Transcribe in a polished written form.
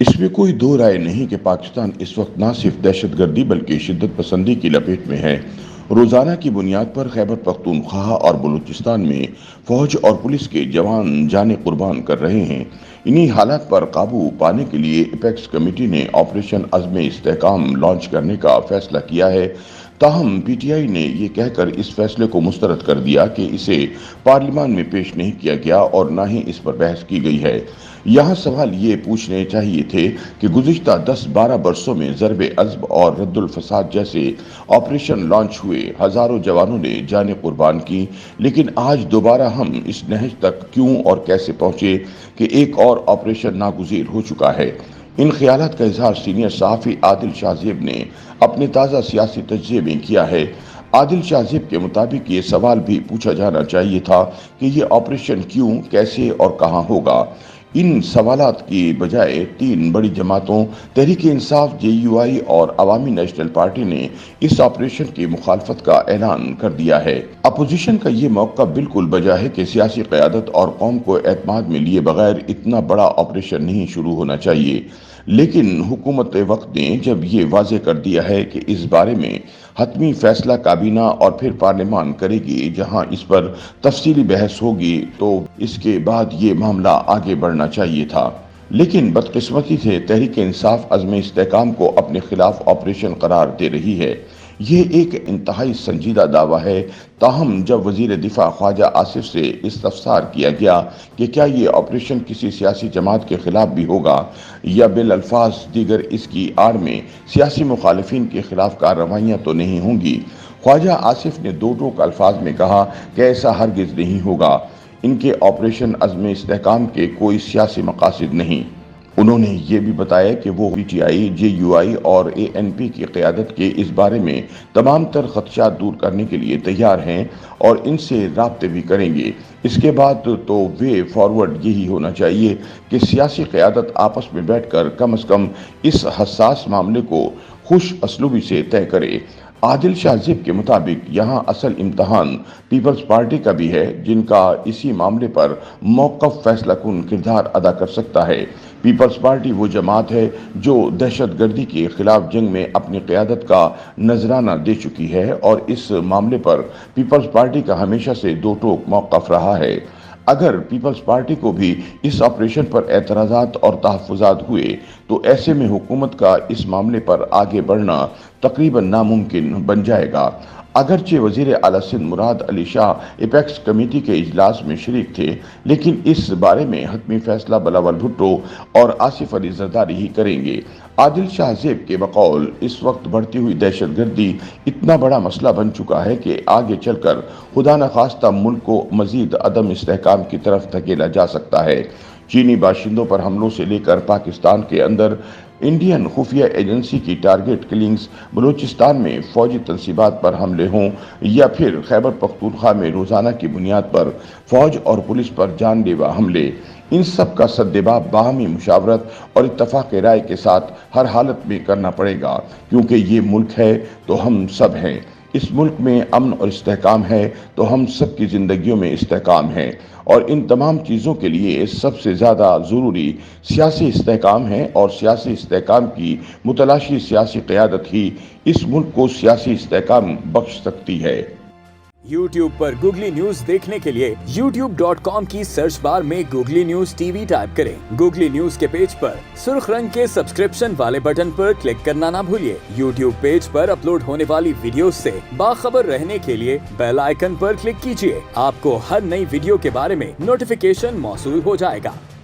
इसमें कोई दो राय नहीं कि पाकिस्तान इस वक्त न सिर्फ दहशतगर्दी बल्कि शिद्दत पसंदी की लपेट में है। रोजाना की बुनियाद पर खैबर पख्तूनख्वा और बलूचिस्तान में फौज और पुलिस के जवान जाने कुर्बान कर रहे हैं। इन्हीं हालात पर काबू पाने के लिए एपेक्स कमेटी ने ऑपरेशन अज़्म इस्तेहकाम लॉन्च करने का फैसला किया है। ताहम पीटीआई ने ये कहकर इस फैसले को मुस्तरद कर दिया कि इसे पार्लियामान में पेश नहीं किया गया और न ही इस पर बहस की गई है। यहाँ सवाल ये पूछने चाहिए थे कि गुज़िश्ता 10-12 बरसों में ज़रबे अज़्ब और रद्दुल फसाद जैसे ऑपरेशन लॉन्च हुए, हज़ारों जवानों ने जानें कुर्बान की, लेकिन आज दोबारा हम इस नहज तक क्यों और कैसे पहुंचे कि एक और ऑपरेशन नागुज़ीर हो चुका है। इन ख्यालात का इजहार सीनियर सहाफ़ी आदिल शाहज़ेब ने अपने ताज़ा सियासी तजज़िये में किया है। आदिल शाहज़ेब के मुताबिक ये सवाल भी पूछा जाना चाहिए था कि ये ऑपरेशन क्यों, कैसे और कहाँ होगा। इन सवालात की बजाय तीन बड़ी जमातों तहरीक-ए-इंसाफ, जेयूआई और अवामी नेशनल पार्टी ने इस ऑपरेशन की मुखालफत का ऐलान कर दिया है। अपोजिशन का ये मौका बिल्कुल बजा है कि सियासी क़यादत और कौम को एतमाद में लिए बगैर इतना बड़ा ऑपरेशन नहीं शुरू होना चाहिए। लेकिन हुकूमत वक्त ने जब ये वाज़े कर दिया है कि इस बारे में हतमी फैसला काबीना और फिर पार्लियामान करेगी, जहां इस पर तफसीली बहस होगी, तो इसके बाद ये मामला आगे बढ़ना चाहिए था। लेकिन बदकिस्मती से तहरीक इंसाफ अज़्म इस्तेहकाम को अपने खिलाफ ऑपरेशन करार दे रही है। ये एक इंतहाई संजीदा दावा है। ताहम जब वजीर दिफा ख्वाजा आसिफ से इस्तफसार किया गया कि क्या ये ऑपरेशन किसी सियासी जमात के खिलाफ भी होगा या बिल अल्फाज दीगर इसकी आड़ में सियासी मुखालिफिन के खिलाफ कार्रवाइयाँ तो नहीं होंगी, ख्वाजा आसिफ ने दो टोक अल्फाज में कहा कि ऐसा हरगिज नहीं होगा। इनके ऑपरेशन अज़्म इस्तेहकाम के कोई सियासी मकासद नहीं। उन्होंने ये भी बताया कि वो पीटीआई, जेयूआई और एएनपी की क़यादत के इस बारे में तमाम तर खदशात दूर करने के लिए तैयार हैं और इनसे राब्ते भी करेंगे। इसके बाद तो वे फॉरवर्ड यही होना चाहिए कि सियासी क़यादत आपस में बैठकर कम से कम इस हसास मामले को खुश असलूबी से तय करे। आदिल शाहज़ेब के मुताबिक यहाँ असल इम्तहान पीपल्स पार्टी का भी है, जिनका इसी मामले पर मौक़िफ़ फैसला कुन किरदार अदा कर सकता है। पीपल्स पार्टी वो जमात है जो दहशतगर्दी के खिलाफ जंग में अपनी क़यादत का नजराना दे चुकी है और इस मामले पर पीपल्स पार्टी का हमेशा से दो टोक मौक़िफ़ रहा है। अगर पीपल्स पार्टी को भी इस ऑपरेशन पर एतराज़ात और तहफ़्फ़ुज़ात हुए तो ऐसे में हुकूमत का इस मामले पर आगे बढ़ना तकरीबन नामुमकिन बन जाएगा। अगरचे वज़ीर आला सिंध मुराद अली शाह एपेक्स कमेटी के इजलास में शरीक थे, लेकिन इस बारे में हतमी फैसला बिलावल भुट्टो और आसिफ अली जरदारी ही करेंगे। आदिल शाहज़ेब के बकौल इस वक्त बढ़ती हुई दहशतगर्दी इतना बड़ा मसला बन चुका है कि आगे चलकर खुदा न खास्ता मुल्क को मजीद अदम इस्तेहकाम की तरफ धकेला जा सकता है। चीनी बाशिंदों पर हमलों से लेकर पाकिस्तान के अंदर इंडियन खुफिया एजेंसी की टारगेट किलिंग्स, बलूचिस्तान में फौजी तनसीबात पर हमले हों या फिर खैबर पख्तूनख्वा में रोज़ाना की बुनियाद पर फौज और पुलिस पर जानलेवा हमले, इन सब का सद्देबाब बाहमी मुशावरत और इत्तफाक राय के साथ हर हालत में करना पड़ेगा, क्योंकि ये मुल्क है तो हम सब हैं। इस मुल्क में अमन और इस्तेहकाम है तो हम सब की ज़िंदगियों में इस्तेहकाम है, और इन तमाम चीज़ों के लिए सबसे ज़्यादा ज़रूरी सियासी इस्तेहकाम है, और सियासी इस्तेहकाम की मुतलाशी सियासी क़यादत ही इस मुल्क को सियासी इस्तेहकाम बख्श सकती है। YouTube पर गूगली न्यूज देखने के लिए youtube.com की सर्च बार में गूगली न्यूज टीवी टाइप करें। गूगली न्यूज के पेज पर सुर्ख रंग के सब्सक्रिप्शन वाले बटन पर क्लिक करना ना भूलिए। YouTube पेज पर अपलोड होने वाली वीडियोस से बाखबर रहने के लिए बेल आइकन पर क्लिक कीजिए। आपको हर नई वीडियो के बारे में नोटिफिकेशन मौसूल हो जाएगा।